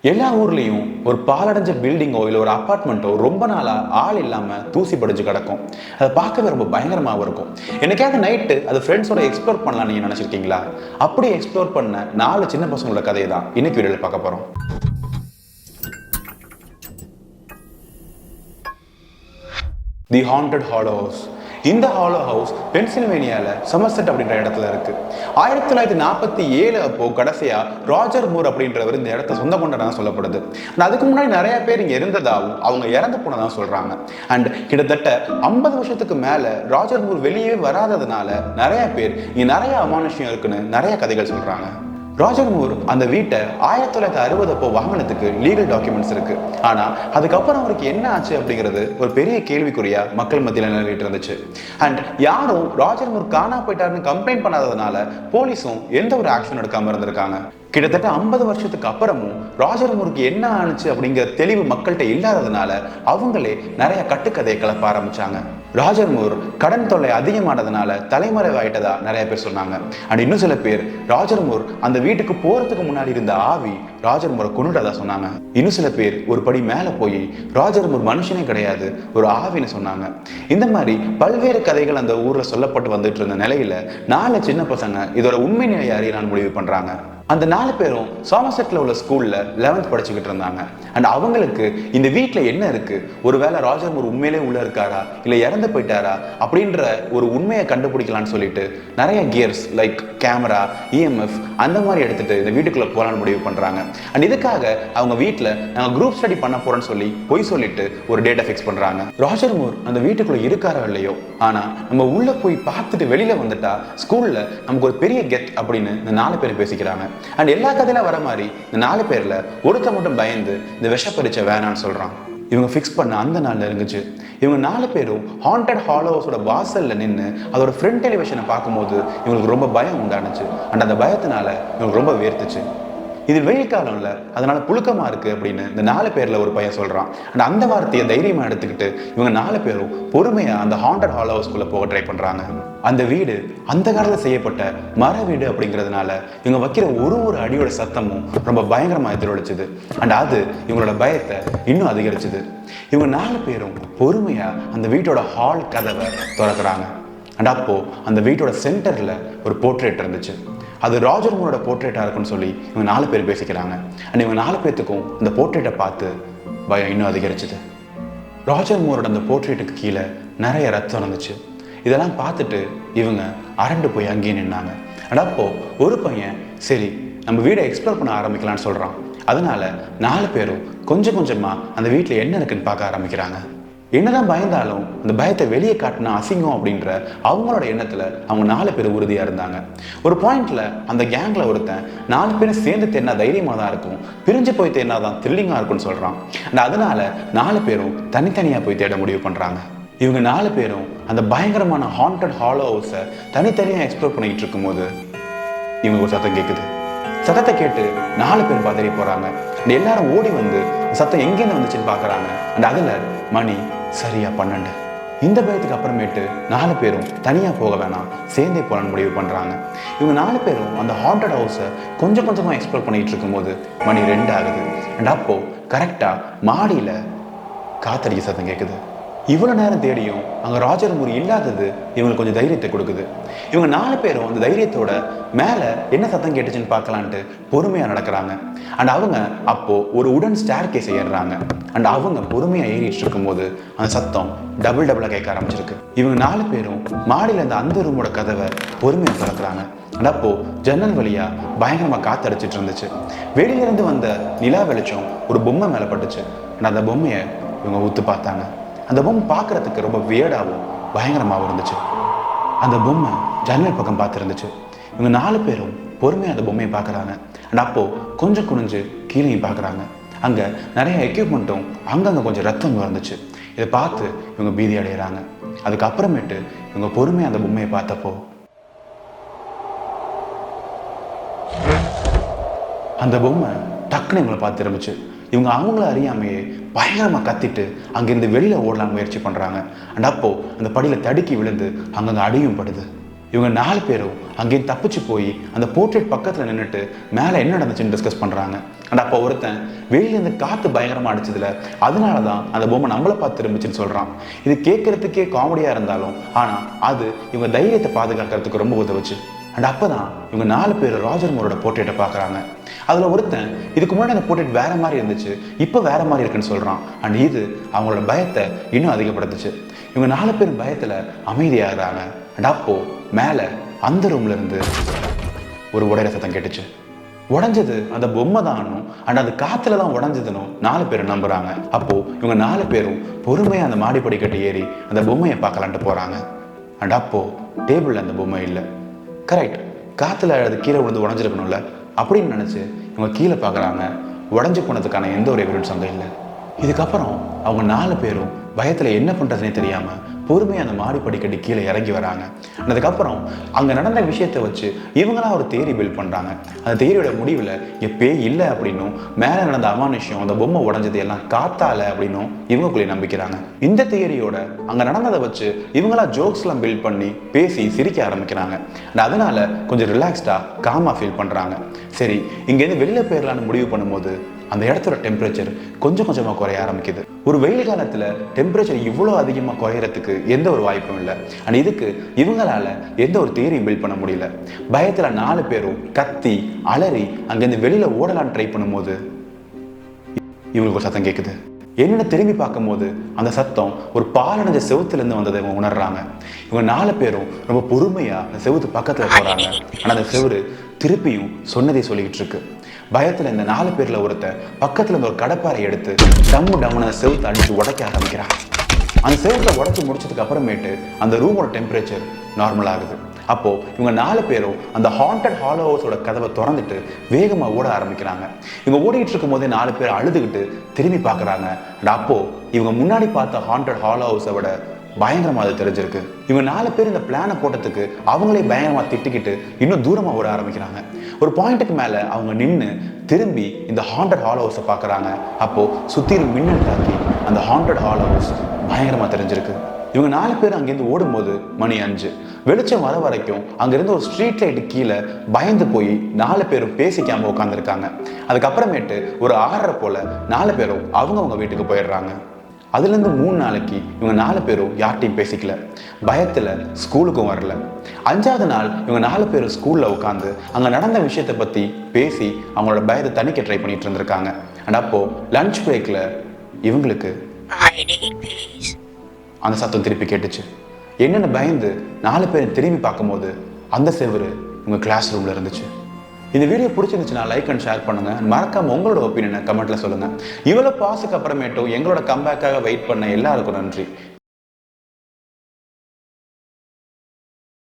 எல்லா ஊர்லேயும் ஒரு பாலடைஞ்ச பில்டிங்கோ இல்லை ஒரு அப்பார்ட்மெண்ட்டோ ரொம்ப நாளாக ஆள் இல்லாமல் தூசி படிஞ்சு கிடக்கும். அதை பார்க்கவே ரொம்ப பயங்கரமாகவும் இருக்கும். என்னைக்காவது நைட்டு அது ஃப்ரெண்ட்ஸோட எக்ஸ்ப்ளோர் பண்ணலாம் நீங்கள் நினச்சிருக்கீங்களா? அப்படி எக்ஸ்ப்ளோர் பண்ண 4 சின்ன பசங்களோட கதையை தான் இன்னைக்கு வீடியோவில் பார்க்க போகிறோம். தி ஹாண்டட் ஹாலோ ஹவுஸ். இந்த ஹாலோ ஹவுஸ் பென்சில்வேனியாவில் சமர்செட் அப்படின்ற இடத்துல இருக்கு. 1947 அப்போ கடைசியா ராஜர் மூர் அப்படின்றவர் இந்த இடத்த சொந்தம் கொண்டதான் சொல்லப்படுது. அதுக்கு முன்னாடி நிறைய பேர் இங்க இருந்ததாகவும் அவங்க இறந்து போனதான் சொல்றாங்க. அண்ட் கிட்டத்தட்ட 50 வருஷத்துக்கு மேல ராஜர் மூர் வெளியே வராததுனால நிறைய பேர் இங்க நிறைய அமானுஷ்யம் இருக்குன்னு நிறைய கதைகள் சொல்றாங்க. ராஜர் மூர் அந்த வீட்டை 1960 அப்போ வாங்கினதுக்கு லீகல் டாக்குமெண்ட்ஸ் இருக்கு. ஆனா அதுக்கப்புறம் அவருக்கு என்ன ஆச்சு அப்படிங்கிறது ஒரு பெரிய கேள்விக்குறியா மக்கள் மத்தியில் நிலவிட்டு இருந்துச்சு. அண்ட் யாரும் ராஜர் மூர் காணா போயிட்டாருன்னு கம்ப்ளைண்ட் பண்ணாததுனால போலீஸும் எந்த ஒரு ஆக்ஷன் எடுக்காம இருந்திருக்காங்க. கிட்டத்தட்ட 50 வருஷத்துக்கு அப்புறமும் ராஜர் மூருக்கு என்ன ஆனிச்சு அப்படிங்கிற தெளிவு மக்கள்கிட்ட இல்லாததுனால அவங்களே நிறைய கட்டுக்கதையை கிளப்ப ஆரம்பிச்சாங்க. ராஜர் மூர் கடன் தொல்லை அதிகமானதுனால தலைமறைவாயிட்டதா நிறைய பேர் சொன்னாங்க. அண்ட் இன்னும் சில பேர் ராஜர் மூர் அந்த வீட்டுக்கு போறதுக்கு முன்னாடி இருந்த ஆவி ராஜர் மூரை கொன்னுட்டதா சொன்னாங்க. இன்னும் சில பேர் ஒரு படி மேல போய் ராஜர் மூர் மனுஷனே கிடையாது, ஒரு ஆவின்னு சொன்னாங்க. இந்த மாதிரி பல்வேறு கதைகள் அந்த ஊர்ல சொல்லப்பட்டு வந்துட்டு இருந்த நிலையில 4 சின்ன பசங்க இதோட உண்மை நிலையை அறியலான்னு முடிவு பண்றாங்க. அந்த 4 பேரும் சோமர்செட்ல உள்ள ஸ்கூல்ல 11th படிச்சுக்கிட்டு இருந்தாங்க. அண்ட் அவங்களுக்கு இந்த வீட்டில் என்ன இருக்கு, ஒருவேளை ராஜர் மூர் உண்மையிலே உள்ள இருக்காரா இல்லை இறந்து போயிட்டாரா அப்படின்ற ஒரு உண்மையை கண்டுபிடிக்கலான்னு சொல்லிட்டு நிறைய கியர்ஸ் லைக் கேமரா, EMF அந்த மாதிரி எடுத்துட்டு இந்த வீட்டுக்குள்ள போகலான்னு முடிவு பண்றாங்க. அண்ட் இதுக்காக அவங்க வீட்டில் நாங்கள் குரூப் ஸ்டடி பண்ண போறோம்னு சொல்லி பொய் சொல்லிட்டு ஒரு டேட்டை ஃபிக்ஸ் பண்றாங்க. ராஜர் மூர் அந்த வீட்டுக்குள்ள இருக்காரோ இல்லையோ, ஆனா நம்ம உள்ள போய் பார்த்துட்டு வெளியில வந்துட்டா ஸ்கூல்ல நமக்கு ஒரு பெரிய கெத் அப்படின்னு இந்த 4 பேர் பேசிக்கிறாங்க. அண்ட் எல்லா கதையில வர மாதிரி இந்த 4 பேர்ல ஒருத்த மட்டும் பயந்து இந்த விஷ பரீட்சை வேணான்னு சொல்றான். இவங்க ஃபிக்ஸ் பண்ண அந்த நாள் இருந்துச்சு. இவங்க 4 பேரும் ஹாண்டட் ஹாலோ ஹவுஸோட வாசல்ல நின்று அதோட ஃப்ரண்ட் டெலிவிஷனை பார்க்கும்போது இவங்களுக்கு ரொம்ப பயம் உண்டானுச்சு. அண்ட் அந்த பயத்தினால இவங்களுக்கு ரொம்ப வேர்த்துச்சு. இது வெயில் காலம் இல்லை, அதனால புழுக்கமா இருக்கு அப்படின்னு இந்த 4 பேர்ல ஒரு பையன் சொல்றான். அண்ட் அந்த வார்த்தையை தைரியமா எடுத்துக்கிட்டு இவங்க 4 பேரும் பொறுமையா அந்த ஹாண்டட் ஹாலோ ஹவுஸ்குள்ள போக ட்ரை பண்றாங்க. அந்த வீடு அந்த காலத்தில் செய்யப்பட்ட மர வீடு அப்படிங்கிறதுனால இவங்க வைக்கிற ஒரு அடியோட சத்தமும் ரொம்ப பயங்கரமா எதிரொலிச்சுது. அண்ட் அது இவங்களோட பயத்தை இன்னும் அதிகரிச்சுது. இவங்க 4 பேரும் பொறுமையா அந்த வீட்டோட ஹால் கதவை திறக்கிறாங்க. அண்ட் அப்போ அந்த வீட்டோட சென்டர்ல ஒரு போர்ட்ரேட் இருந்துச்சு. அது ராஜர் மூரோட போர்ட்ரேட்டாக இருக்குன்னு சொல்லி இவங்க 4 பேர் பேசிக்கிறாங்க. அண்ட் இவங்க 4 பேர்த்துக்கும் அந்த போர்ட்ரேட்டை பார்த்து பயம் இன்னும் அதிகரிச்சுது. ராஜர் மூரோட அந்த போர்ட்ரேட்டுக்கு கீழே நிறைய ரத்தம் இருந்துச்சு. இதெல்லாம் பார்த்துட்டு இவங்க அரண்டு போய் அங்கேயே நின்னாங்க. அண்ட் அப்போ ஒரு பையன் சரி நம்ம வீடை எக்ஸ்ப்ளோர் பண்ண ஆரம்பிக்கலான்னு சொல்கிறான். அதனால 4 பேரும் கொஞ்சம் கொஞ்சமாக அந்த வீட்டில் என்ன இருக்குன்னு பார்க்க ஆரம்பிக்கிறாங்க. என்னதான் பயந்தாலும் அந்த பயத்தை வெளியே காட்டினா அசிங்கம் அப்படின்ற அவங்களோட எண்ணத்துல அவங்க 4 பேர் உறுதியா இருந்தாங்க. ஒரு பாயிண்ட்ல அந்த கேங்ல ஒருத்தன் 4 பேரும் சேர்ந்து தேடினா தைரியமா தான் இருக்கும், பிரிஞ்சு போய் தேடினாதான் த்ரில்லிங்கா இருக்கும்னு சொல்றான். அதனால 4 பேரும் தனித்தனியா போய் தேட முடிவு பண்றாங்க. இவங்க 4 பேரும் அந்த பயங்கரமான ஹாண்டட் ஹாலோ ஹவுஸை தனித்தனியா எக்ஸ்ப்ளோர் பண்ணிட்டு இருக்கும்போது இவங்க ஒரு சத்தம் கேட்குது. சத்தத்தை கேட்டு 4 பேர் பதறி போறாங்க. எல்லாரும் ஓடி வந்து சத்தம் எங்கேருந்து வந்துச்சுன்னு பாக்குறாங்க. அண்ட் அதுல மணி சரியா 12. இந்த பயத்துக்கு அப்புறமேட்டு 4 பேரும் தனியா போக வேணாம், சேர்ந்தே போலான்னு முடிவு பண்றாங்க. இவங்க 4 பேரும் அந்த ஹாண்டட் ஹவுஸை கொஞ்சம் கொஞ்சமா எக்ஸ்ப்ளோர் பண்ணிட்டு இருக்கும்போது மணி 2 ஆகுது. அண்ட் அப்போ கரெக்டா மாடியில காத்தடிக்க சத்தம் கேட்குது. இவ்வளோ நேரம் தேடியும் அங்கே ராஜர் மூர் இல்லாதது இவங்களுக்கு கொஞ்சம் தைரியத்தை கொடுக்குது. இவங்க 4 பேரும் அந்த தைரியத்தோட மேலே என்ன சத்தம் கேட்டுச்சுன்னு பார்க்கலான்ட்டு பொறுமையாக நடக்கிறாங்க. அண்ட் அவங்க அப்போ ஒரு உடன் ஸ்டேர் கேஸ் ஏறுறாங்க. அண்ட் அவங்க பொறுமையாக ஏறிட்டு இருக்கும்போது அந்த சத்தம் டபுளாக கேட்க ஆரம்பிச்சிருக்கு. இவங்க 4 பேரும் மாடியில் அந்த ரூமோட கதவை பொறுமையாக திறக்கிறாங்க. அண்ட் அப்போ ஜன்னல் வழியா பயங்கரமாக காத்தடிச்சிட்டு இருந்துச்சு. வெளியிலேருந்து வந்த நிலா வெளிச்சம் ஒரு பொம்மை மேலே பட்டுச்சு. அண்ட் அந்த பொம்மையை இவங்க ஊத்து பார்த்தாங்க. அந்த பொம்மை பார்க்கறதுக்கு ரொம்ப வியர்டாகவும் பயங்கரமாகவும் இருந்துச்சு. அந்த பொம்மை ஜன்னல் பக்கம் பார்த்துருந்துச்சு. இவங்க 4 பேரும் பொறுமையாக அந்த பொம்மையை பார்க்குறாங்க. அண்ட் அப்போ கொஞ்சம் குனிஞ்சு கீழேயும் பார்க்குறாங்க. அங்கே நிறைய எக்யூப்மெண்ட்டும் அங்கங்கே கொஞ்சம் ரத்தம் இருந்துச்சு. இதை பார்த்து இவங்க பீதி அடைகிறாங்க. அதுக்கப்புறமேட்டு இவங்க பொறுமையாக அந்த பொம்மையை பார்த்தப்போ அந்த பொம்மை டக்குன்னு இவங்களை பார்த்து இருந்துச்சு. இவங்க அவங்கள அறியாமையே பயங்கரமாக கத்திட்டு அங்கேருந்து வெளியில் ஓடலாம் முயற்சி பண்ணுறாங்க. அண்ட் அப்போ அந்த படியில் தடுக்கி விழுந்து அங்கங்கே அடியும் படுது. இவங்க 4 பேரும் அங்கேயும் தப்பிச்சு போய் அந்த போர்ட்ரேட் பக்கத்தில் நின்றுட்டு மேலே என்ன நடந்துச்சுன்னு டிஸ்கஸ் பண்ணுறாங்க. அண்ட் அப்போ ஒருத்தன் வெளியிலேருந்து காற்று பயங்கரமாக அடிச்சதுல அதனால தான் அந்த பொம்மை நம்மளை பார்த்து திரும்பிச்சுன்னு சொல்கிறான். இது கேட்கறதுக்கே காமெடியாக இருந்தாலும் ஆனால் அது இவங்க தைரியத்தை பாதுகாக்கிறதுக்கு ரொம்ப உதவுச்சு. அண்ட் அப்போ தான் இவங்க 4 பேர் ராஜர் மூரோட போர்ட்ரேட்டை பார்க்குறாங்க. அதில் ஒருத்தன் இதுக்கு முன்னாடி அந்த போர்ட்ரேட் வேற மாதிரி இருந்துச்சு, இப்போ வேற மாதிரி இருக்குன்னு சொல்கிறான். அண்ட் இது அவங்களோட பயத்தை இன்னும் அதிகப்படுத்துச்சு. இவங்க 4 பேரும் பயத்தில் அமைதியாகிறாங்க. அண்ட் அப்போ மேலே அந்த ரூம்ல இருந்து ஒரு உடையிற சத்தம் கேட்டுச்சு. உடஞ்சது அந்த பொம்மை தானும் அண்ட் அது காத்துல தான் உடஞ்சதுன்னு 4 பேரும் நம்புறாங்க. அப்போ இவங்க 4 பேரும் பொறுமையா அந்த மாடிப்படி கட்டி ஏறி அந்த பொம்மையை பார்க்கலான்ட்டு போறாங்க. அண்ட் அப்போ டேபிள்ல அந்த பொம்மை இல்லை. கரெக்ட், காத்துல அது கீழே விழுந்து உடஞ்சிருக்கணும்ல அப்படின்னு நினைச்சு இவங்க கீழே பார்க்குறாங்க. உடஞ்சி போனதுக்கான எந்த ஒரு எவிடன்ஸ் அங்கே இல்லை. இதுக்கப்புறம் அவங்க 4 பேரும் பயத்தில் என்ன பண்ணுறதுனே தெரியாமல் பொறுமையாக அந்த மாடி படிக்கட்டி கீழே இறங்கி வராங்க. அதுக்கப்புறம் அங்கே நடந்த விஷயத்தை வச்சு இவங்களாம் ஒரு தேரி பில்ட் பண்ணுறாங்க. அந்த தேரியோட முடிவில் எப்பே இல்லை அப்படின்னும் மேலே நடந்த அமானுஷ்யம் அந்த பொம்மை உடஞ்சது எல்லாம் காத்தால அப்படின்னும் இவங்களுக்குள்ளே நம்பிக்கிறாங்க. இந்த தேரியோட அங்கே நடந்ததை வச்சு இவங்களா ஜோக்ஸ்லாம் பில்ட் பண்ணி பேசி சிரிக்க ஆரம்பிக்கிறாங்க. அதனால கொஞ்சம் ரிலாக்ஸ்டாக காமாக ஃபீல் பண்ணுறாங்க. சரி, இங்கேருந்து வெளியில் போயிடலான்னு முடிவு பண்ணும்போது அந்த இடத்தோட டெம்பரேச்சர் கொஞ்சம் கொஞ்சமாக குறைய ஆரம்பிக்குது. ஒரு வெயில் காலத்தில் டெம்பரேச்சர் இவ்வளோ அதிகமாக குறையறதுக்கு எந்த ஒரு வாய்ப்பும் இல்லை. அண்ட் இதுக்கு இவங்களால எந்த ஒரு தியரியும் பில்ட் பண்ண முடியல. பயத்தில் 4 பேரும் கத்தி அலறி அங்கேருந்து வெளியில் ஓடலான்னு ட்ரை பண்ணும்போது இவங்களுக்கு ஒரு சத்தம் கேட்குது. என்னென்ன திரும்பி பார்க்கும்போது அந்த சத்தம் ஒரு பாலடைஞ்ச செவுத்துலேருந்து வந்ததை இவங்க உணர்றாங்க. இவங்க 4 பேரும் ரொம்ப பொறுமையாக அந்த செவுத்து பக்கத்தில் போகிறாங்க. ஆனால் அந்த செவுறு திருப்பியும் சொன்னதை சொல்லிக்கிட்டு இருக்கு. பயத்தில் இந்த 4 பேரில் ஒருத்தர் பக்கத்தில் இருந்த ஒரு கடப்பாரை எடுத்து டம்முன்னு செவுத்தை அடித்து உடைக்க ஆரம்பிக்கிறான். அந்த செவுத்தை உடைச்சி முடிச்சதுக்கு அப்புறமேட்டு அந்த ரூமோட டெம்பரேச்சர் நார்மல் ஆகுது. அப்போ இவங்க 4 பேரும் அந்த ஹாண்டட் ஹாலோ ஹவுஸோட கதவை திறந்துட்டு வேகமாக ஓட ஆரம்பிக்கிறாங்க. இவங்க ஓடிக்கிட்டு இருக்கும் போதே 4 பேர் அழுதுகிட்டு திரும்பி பார்க்குறாங்க. அப்போ இவங்க முன்னாடி பார்த்த ஹாண்டட் ஹாலோ ஹவுஸை விட பயங்கரமாக அது தெரிஞ்சிருக்கு. இவங்க 4 பேர் இந்த பிளானை போட்டதுக்கு அவங்களே பயங்கரமாக திட்டிக்கிட்டு இன்னும் தூரமாக ஓட ஆரம்பிக்கிறாங்க. ஒரு பாயிண்ட்டுக்கு மேலே அவங்க நின்று திரும்பி இந்த ஹாண்டட் ஹால் ஹவுஸை பார்க்குறாங்க. அப்போது சுற்றிலும் மின்னல் தாக்கி அந்த ஹாண்டட் ஹால் ஹவுஸ் பயங்கரமாக தெரிஞ்சிருக்கு. இவங்க 4 பேர் அங்கேருந்து ஓடும்போது மணி 5. வெளிச்சம் வர வரைக்கும் அங்கேருந்து ஒரு ஸ்ட்ரீட் லைட்டு கீழே பயந்து போய் 4 பேரும் பேசிக்காமல் உட்காந்துருக்காங்க. அதுக்கப்புறமேட்டு ஒரு 6:30 போல் 4 பேரும் அவங்கவுங்க வீட்டுக்கு போயிடுறாங்க. அதுலேருந்து 3 நாளைக்கு இவங்க 4 பேரும் யார்ட்டையும் பேசிக்கல. பயத்தில் ஸ்கூலுக்கும் வரல. 5ஆவது நாள் இவங்க 4 பேரும் ஸ்கூலில் உட்காந்து அங்கே நடந்த விஷயத்தை பற்றி பேசி அவங்களோட பயத்தை தணிக்க ட்ரை பண்ணிட்டு இருந்திருக்காங்க. அண்ட் அப்போது லன்ச் பிரேக்கில் இவங்களுக்கு அந்த சத்தம் திருப்பி கேட்டுச்சு. என்னென்ன பயந்து 4 பேரும் திரும்பி பார்க்கும்போது அந்த செவரு இவங்க கிளாஸ் ரூமில் இருந்துச்சு. இந்த வீடியோ பிடிச்சிருந்துச்சுன்னா லைக் அண்ட் ஷேர் பண்ணுங்க. மறக்காம உங்களோட ஒப்பீனியனை கமெண்ட்ல சொல்லுங்க. இவ்வளோ பாஸுக்கு அப்புறமேட்டும் எங்களோட கம்பேக்காக வெயிட் பண்ண எல்லாருக்கும் நன்றி.